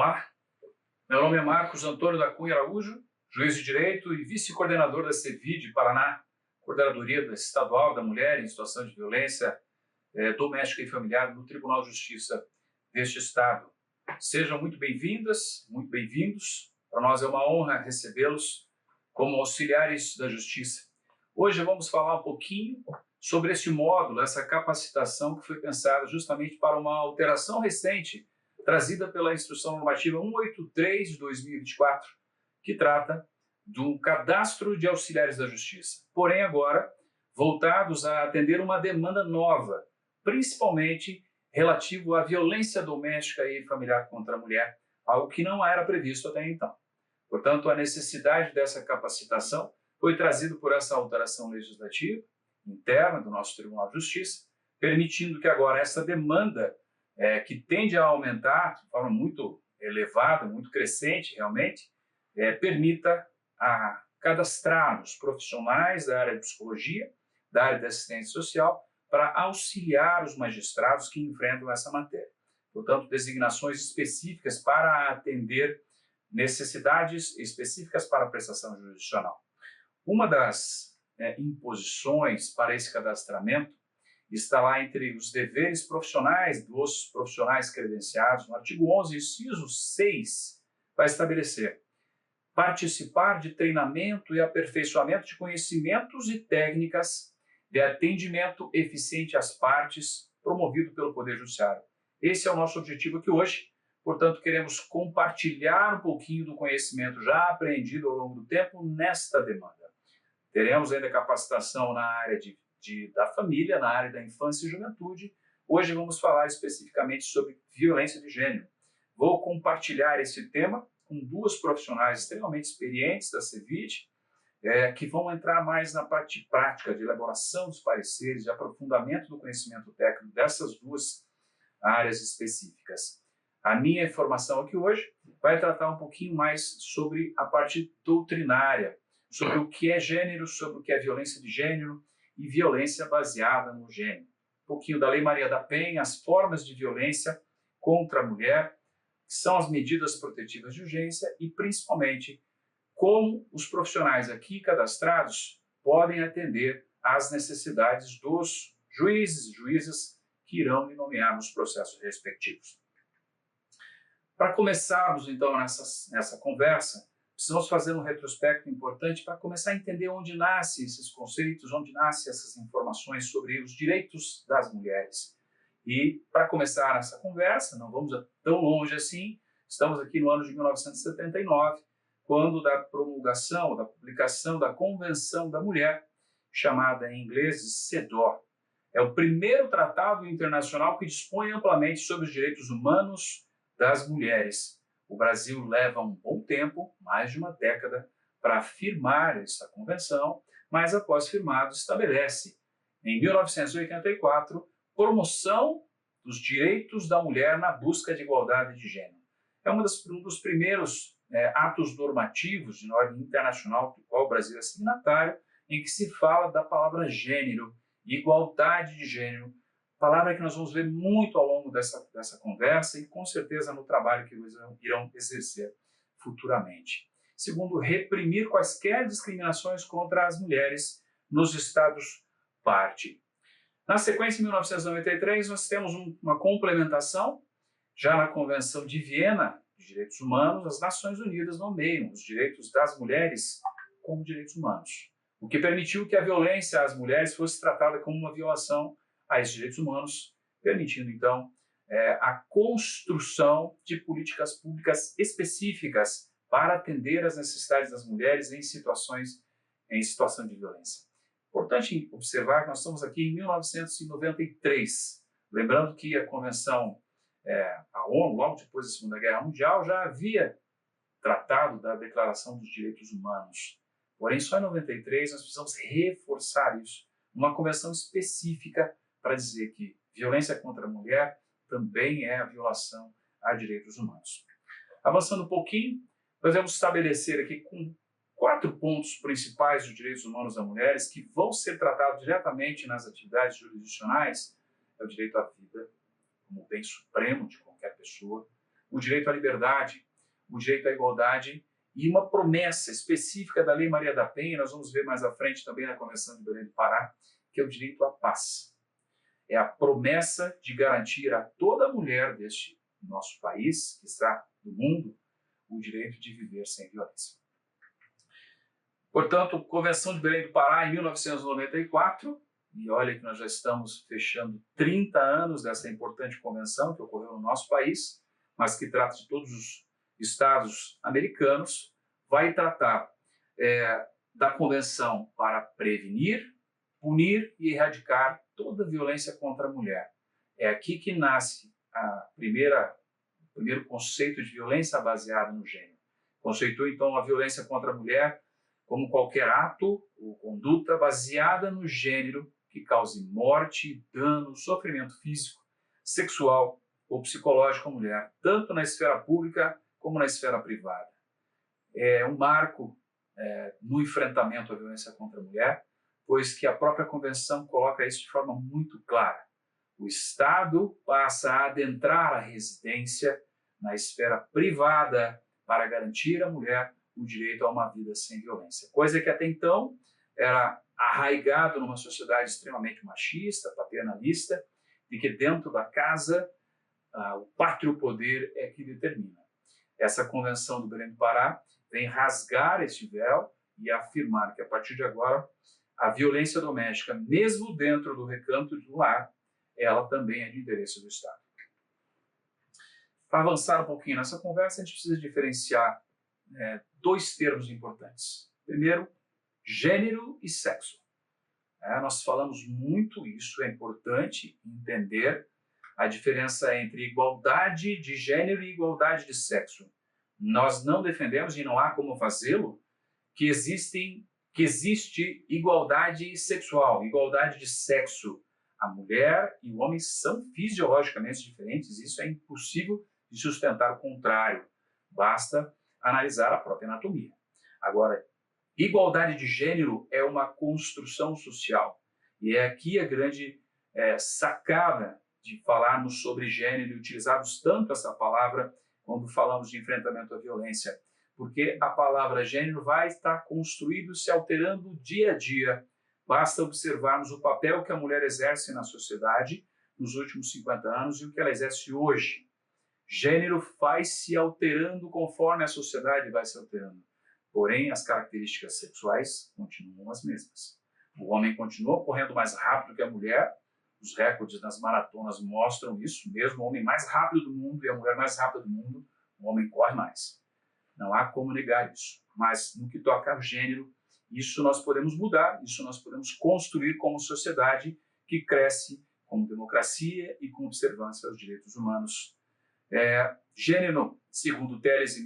Olá, meu nome é Marcos Antônio da Cunha Araújo, juiz de direito e vice-coordenador da CEVID Paraná, Coordenadoria Estadual da Mulher em Situação de Violência Doméstica e Familiar no Tribunal de Justiça deste Estado. Sejam muito bem-vindas, muito bem-vindos. Para nós é uma honra recebê-los como auxiliares da Justiça. Hoje vamos falar um pouquinho sobre esse módulo, essa capacitação que foi pensada justamente para uma alteração recente trazida pela Instrução Normativa 183 de 2024, que trata do cadastro de auxiliares da Justiça. Porém, agora, voltados a atender uma demanda nova, principalmente relativo à violência doméstica e familiar contra a mulher, algo que não era previsto até então. Portanto, a necessidade dessa capacitação foi trazida por essa alteração legislativa interna do nosso Tribunal de Justiça, permitindo que agora essa demanda que tende a aumentar de forma muito elevada, muito crescente realmente, permita cadastrarmos profissionais da área de psicologia, da área de assistência social, para auxiliar os magistrados que enfrentam essa matéria. Portanto, designações específicas para atender necessidades específicas para a prestação jurisdicional. Uma das imposições para esse cadastramento está lá entre os deveres profissionais dos profissionais credenciados. No artigo 11, inciso 6, vai estabelecer participar de treinamento e aperfeiçoamento de conhecimentos e técnicas de atendimento eficiente às partes, promovido pelo Poder Judiciário. Esse é o nosso objetivo aqui hoje. Portanto, queremos compartilhar um pouquinho do conhecimento já aprendido ao longo do tempo nesta demanda. Teremos ainda capacitação na área da família, na área da infância e juventude. Hoje vamos falar especificamente sobre violência de gênero. Vou compartilhar esse tema com duas profissionais extremamente experientes da CEVID, que vão entrar mais na parte prática de elaboração dos pareceres, de aprofundamento do conhecimento técnico dessas duas áreas específicas. A minha informação aqui hoje vai tratar um pouquinho mais sobre a parte doutrinária, sobre o que é gênero, sobre o que é violência de gênero e violência baseada no gênero. Um pouquinho da Lei Maria da Penha, as formas de violência contra a mulher, que são as medidas protetivas de urgência e, principalmente, como os profissionais aqui cadastrados podem atender às necessidades dos juízes e juízas que irão lhe nomear nos processos respectivos. Para começarmos, então, nessa conversa, precisamos fazer um retrospecto importante para começar a entender onde nascem esses conceitos, onde nascem essas informações sobre os direitos das mulheres. E, para começar essa conversa, não vamos tão longe assim, estamos aqui no ano de 1979, quando da promulgação, da publicação da Convenção da Mulher, chamada em inglês de CEDAW. É o primeiro tratado internacional que dispõe amplamente sobre os direitos humanos das mulheres. O Brasil leva um bom tempo, mais de uma década, para firmar essa convenção, mas após firmado estabelece, em 1984, promoção dos direitos da mulher na busca de igualdade de gênero. É um dos primeiros atos normativos de ordem internacional do qual o Brasil é signatário, em que se fala da palavra gênero, igualdade de gênero, palavra que nós vamos ver muito ao longo dessa conversa e com certeza no trabalho que eles irão exercer futuramente. Segundo, reprimir quaisquer discriminações contra as mulheres nos estados parte. Na sequência, em 1993, nós temos uma complementação, já na Convenção de Viena de Direitos Humanos, as Nações Unidas nomeiam os direitos das mulheres como direitos humanos, o que permitiu que a violência às mulheres fosse tratada como uma violação a esses direitos humanos, permitindo, então, a construção de políticas públicas específicas para atender às necessidades das mulheres em situação de violência. Importante observar que nós estamos aqui em 1993, lembrando que a Convenção, a ONU, logo depois da Segunda Guerra Mundial, já havia tratado da Declaração dos Direitos Humanos. Porém, só em 93 nós precisamos reforçar isso, uma convenção específica para dizer que violência contra a mulher também é a violação a direitos humanos. Avançando um pouquinho, nós vamos estabelecer aqui com 4 pontos principais dos direitos humanos das mulheres que vão ser tratados diretamente nas atividades jurisdicionais. É o direito à vida, como bem supremo de qualquer pessoa, o direito à liberdade, o direito à igualdade e uma promessa específica da Lei Maria da Penha, nós vamos ver mais à frente também na Convenção de Belém do Pará, que é o direito à paz. É a promessa de garantir a toda mulher deste nosso país, que está no mundo, o direito de viver sem violência. Portanto, Convenção de Belém do Pará, em 1994, e olha que nós já estamos fechando 30 anos dessa importante convenção que ocorreu no nosso país, mas que trata de todos os estados americanos, vai tratar da convenção para prevenir, punir e erradicar toda violência contra a mulher. É aqui que nasce o primeiro conceito de violência baseada no gênero. Conceitua, então, a violência contra a mulher como qualquer ato ou conduta baseada no gênero que cause morte, dano, sofrimento físico, sexual ou psicológico à mulher, tanto na esfera pública como na esfera privada. É um marco no enfrentamento à violência contra a mulher, pois que a própria Convenção coloca isso de forma muito clara. O Estado passa a adentrar a residência na esfera privada para garantir à mulher o direito a uma vida sem violência, coisa que até então era arraigado numa sociedade extremamente machista, paternalista, de que dentro da casa o pátrio poder é que determina. Essa Convenção do Belém do Pará vem rasgar este véu e afirmar que a partir de agora a violência doméstica, mesmo dentro do recanto do lar, ela também é de interesse do Estado. Para avançar um pouquinho nessa conversa, a gente precisa diferenciar dois termos importantes. Primeiro, gênero e sexo. Nós falamos muito isso, é importante entender a diferença entre igualdade de gênero e igualdade de sexo. Nós não defendemos, e não há como fazê-lo, que existe igualdade sexual, igualdade de sexo. A mulher e o homem são fisiologicamente diferentes, isso é impossível de sustentar o contrário. Basta analisar a própria anatomia. Agora, igualdade de gênero é uma construção social. E é aqui a grande sacada de falarmos sobre gênero e utilizarmos tanto essa palavra quando falamos de enfrentamento à violência. Porque a palavra gênero vai estar construído, se alterando dia a dia. Basta observarmos o papel que a mulher exerce na sociedade nos últimos 50 anos e o que ela exerce hoje. Gênero vai se alterando conforme a sociedade vai se alterando. Porém, as características sexuais continuam as mesmas. O homem continua correndo mais rápido que a mulher. Os recordes nas maratonas mostram isso. Mesmo o homem mais rápido do mundo e a mulher mais rápida do mundo, o homem corre mais. Não há como negar isso. Mas no que toca ao gênero, isso nós podemos mudar, isso nós podemos construir como sociedade que cresce como democracia e com observância aos direitos humanos. Gênero, segundo Teles e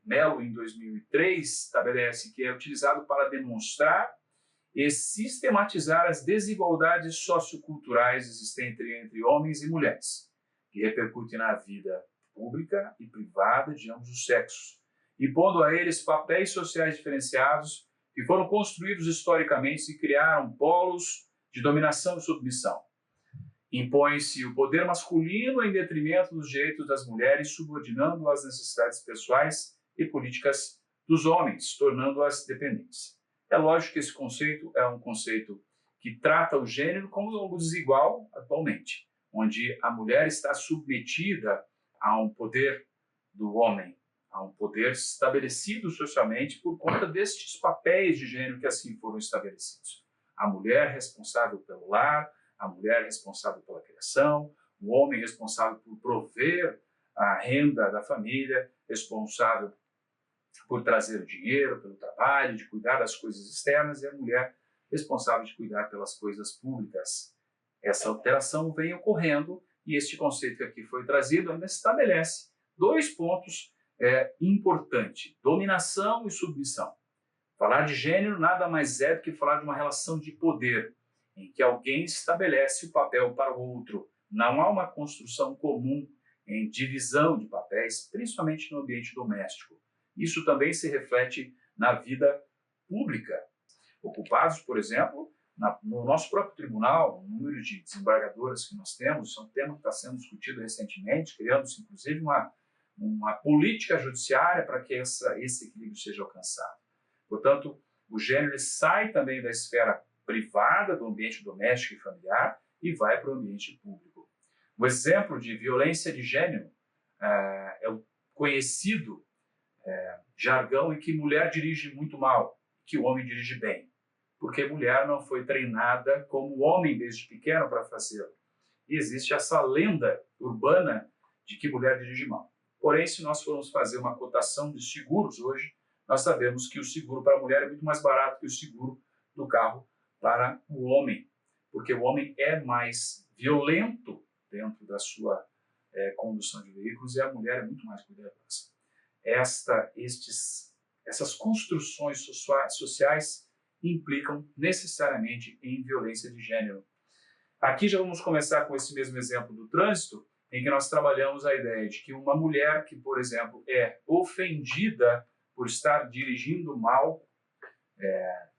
Mello, em 2003, estabelece que é utilizado para demonstrar e sistematizar as desigualdades socioculturais existentes entre homens e mulheres, que repercutem na vida pública e privada de ambos os sexos, impondo a eles papéis sociais diferenciados que foram construídos historicamente e criaram polos de dominação e submissão. Impõe-se o poder masculino em detrimento dos direitos das mulheres, subordinando às necessidades pessoais e políticas dos homens, tornando-as dependentes. É lógico que esse conceito é um conceito que trata o gênero como algo desigual atualmente, onde a mulher está submetida a um poder do homem, a um poder estabelecido socialmente por conta destes papéis de gênero que assim foram estabelecidos. A mulher responsável pelo lar, a mulher responsável pela criação, o homem responsável por prover a renda da família, responsável por trazer o dinheiro pelo trabalho, de cuidar das coisas externas, e a mulher responsável de cuidar pelas coisas públicas. Essa alteração vem ocorrendo e este conceito que aqui foi trazido ainda estabelece dois pontos importantes: dominação e submissão. Falar de gênero nada mais é do que falar de uma relação de poder, em que alguém estabelece o papel para o outro. Não há uma construção comum em divisão de papéis, principalmente no ambiente doméstico. Isso também se reflete na vida pública. Ocupados, por exemplo, no nosso próprio tribunal, o número de desembargadoras que nós temos, é um tema que está sendo discutido recentemente, criando-se inclusive uma uma política judiciária para que esse equilíbrio seja alcançado. Portanto, o gênero sai também da esfera privada, do ambiente doméstico e familiar, e vai para o ambiente público. Um exemplo de violência de gênero é o conhecido jargão em que mulher dirige muito mal, que o homem dirige bem, porque mulher não foi treinada como homem desde pequeno para fazê-lo. E existe essa lenda urbana de que mulher dirige mal. Porém, se nós formos fazer uma cotação de seguros hoje, nós sabemos que o seguro para a mulher é muito mais barato que o seguro do carro para o homem, porque o homem é mais violento dentro da sua condução de veículos e a mulher é muito mais cuidadosa. Essas construções sociais implicam necessariamente em violência de gênero. Aqui já vamos começar com esse mesmo exemplo do trânsito, em que nós trabalhamos a ideia de que uma mulher que, por exemplo, é ofendida por estar dirigindo mal,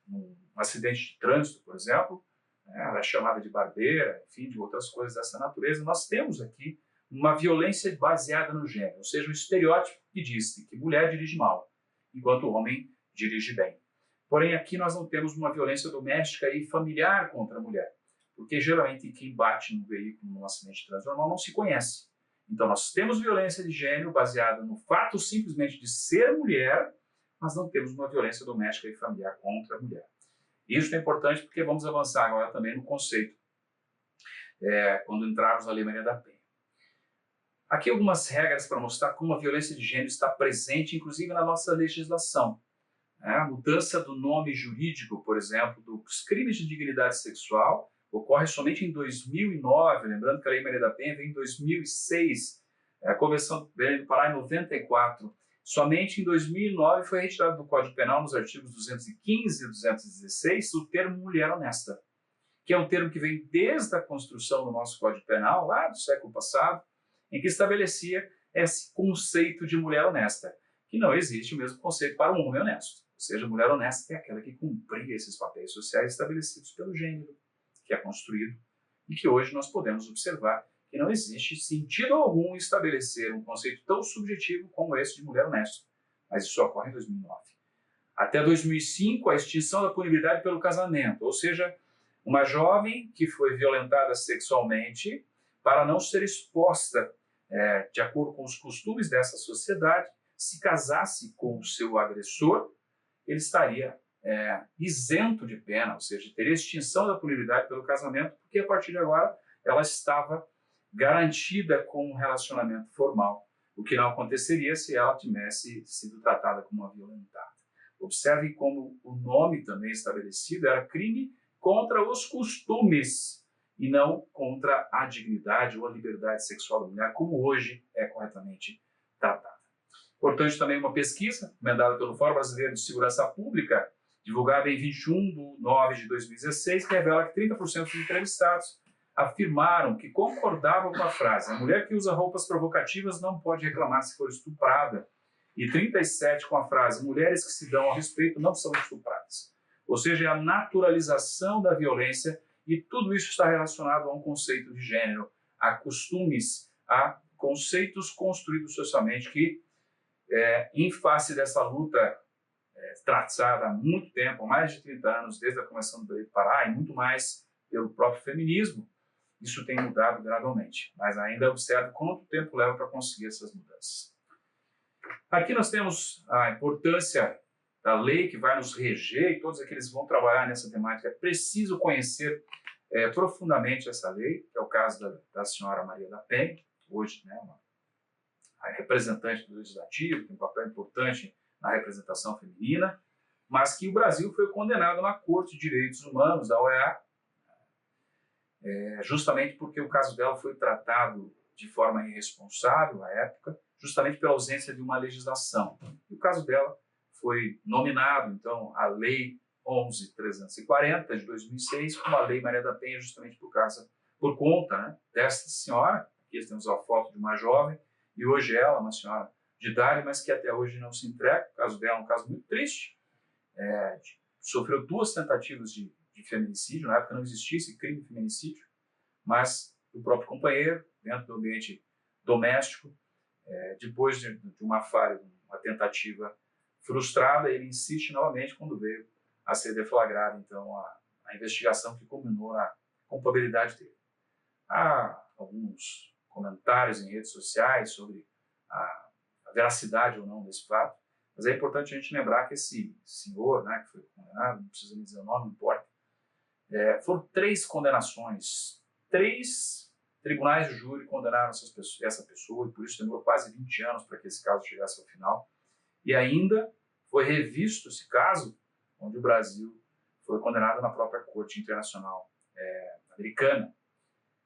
num acidente de trânsito, por exemplo, ela é chamada de barbeira, enfim, de outras coisas dessa natureza. Nós temos aqui uma violência baseada no gênero, ou seja, um estereótipo que diz que mulher dirige mal, enquanto o homem dirige bem. Porém, aqui nós não temos uma violência doméstica e familiar contra a mulher, porque geralmente quem bate no veículo num acidente de trânsito normal não se conhece. Então nós temos violência de gênero baseada no fato simplesmente de ser mulher, mas não temos uma violência doméstica e familiar contra a mulher. Isso é importante porque vamos avançar agora também no conceito, quando entrarmos na Lei Maria da Penha. Aqui algumas regras para mostrar como a violência de gênero está presente, inclusive na nossa legislação. A mudança do nome jurídico, por exemplo, dos crimes de dignidade sexual, ocorre somente em 2009, lembrando que a Lei Maria da Penha veio em 2006, a Convenção do Belém do Pará em 94. Somente em 2009 foi retirado do Código Penal, nos artigos 215 e 216, o termo mulher honesta, que é um termo que vem desde a construção do nosso Código Penal, lá do século passado, em que estabelecia esse conceito de mulher honesta, que não existe o mesmo conceito para um homem honesto. Ou seja, a mulher honesta é aquela que cumpria esses papéis sociais estabelecidos pelo gênero, que é construído, e que hoje nós podemos observar que não existe sentido algum estabelecer um conceito tão subjetivo como esse de mulher honesta. Mas isso ocorre em 2009. Até 2005, a extinção da punibilidade pelo casamento, ou seja, uma jovem que foi violentada sexualmente, para não ser exposta de acordo com os costumes dessa sociedade, se casasse com o seu agressor, ele estaria isento de pena, ou seja, teria extinção da punibilidade pelo casamento, porque a partir de agora ela estava garantida com um relacionamento formal, o que não aconteceria se ela tivesse sido tratada como uma violentada. Observe como o nome também estabelecido era crime contra os costumes e não contra a dignidade ou a liberdade sexual da mulher, como hoje é corretamente tratada. Importante também uma pesquisa, encomendada pelo Fórum Brasileiro de Segurança Pública, divulgada em 21 de nove de 2016, que revela que 30% dos entrevistados afirmaram que concordavam com a frase: a mulher que usa roupas provocativas não pode reclamar se for estuprada, e 37% com a frase: mulheres que se dão ao respeito não são estupradas. Ou seja, é a naturalização da violência, e tudo isso está relacionado a um conceito de gênero, a costumes, a conceitos construídos socialmente que, em face dessa luta traçada há muito tempo, há mais de 30 anos, desde a Convenção do Belém do Pará, e muito mais pelo próprio feminismo, isso tem mudado gradualmente. Mas ainda observe quanto tempo leva para conseguir essas mudanças. Aqui nós temos a importância da lei que vai nos reger, e todos aqueles que vão trabalhar nessa temática é preciso conhecer profundamente essa lei, que é o caso da senhora Maria da Penha, hoje a representante do Legislativo, tem um papel importante na representação feminina, mas que o Brasil foi condenado na Corte de Direitos Humanos, da OEA, justamente porque o caso dela foi tratado de forma irresponsável à época, justamente pela ausência de uma legislação. E o caso dela foi nominado, então, a Lei 11.340 de 2006 como a Lei Maria da Penha, justamente por conta desta senhora. Aqui temos a foto de uma jovem, e hoje ela, uma senhora de idade, mas que até hoje não se entrega. O caso dela é um caso muito triste. Sofreu 2 tentativas de feminicídio, na época não existia esse crime de feminicídio, mas o próprio companheiro, dentro do ambiente doméstico, Depois de uma falha, de uma tentativa frustrada, ele insiste novamente quando veio a ser deflagrada, então, a investigação que culminou na culpabilidade dele. Há alguns comentários em redes sociais sobre a veracidade ou não desse fato, mas é importante a gente lembrar que esse senhor, né, que foi condenado, não precisa me dizer o nome, não importa, foram 3 condenações, 3 tribunais de júri condenaram essa pessoa, e por isso demorou quase 20 anos para que esse caso chegasse ao final. E ainda foi revisto esse caso, onde o Brasil foi condenado na própria Corte Internacional americana,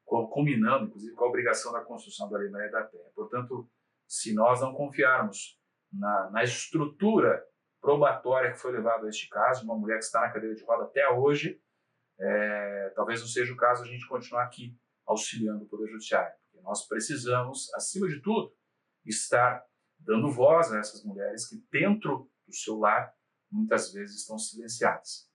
culminando, inclusive, com a obrigação da construção da Lei Maria da Penha. Portanto, se nós não confiarmos na estrutura probatória que foi levada a este caso, uma mulher que está na cadeira de roda até hoje, talvez não seja o caso a gente continuar aqui auxiliando o Poder Judiciário, porque nós precisamos, acima de tudo, estar dando voz a essas mulheres que dentro do seu lar muitas vezes estão silenciadas.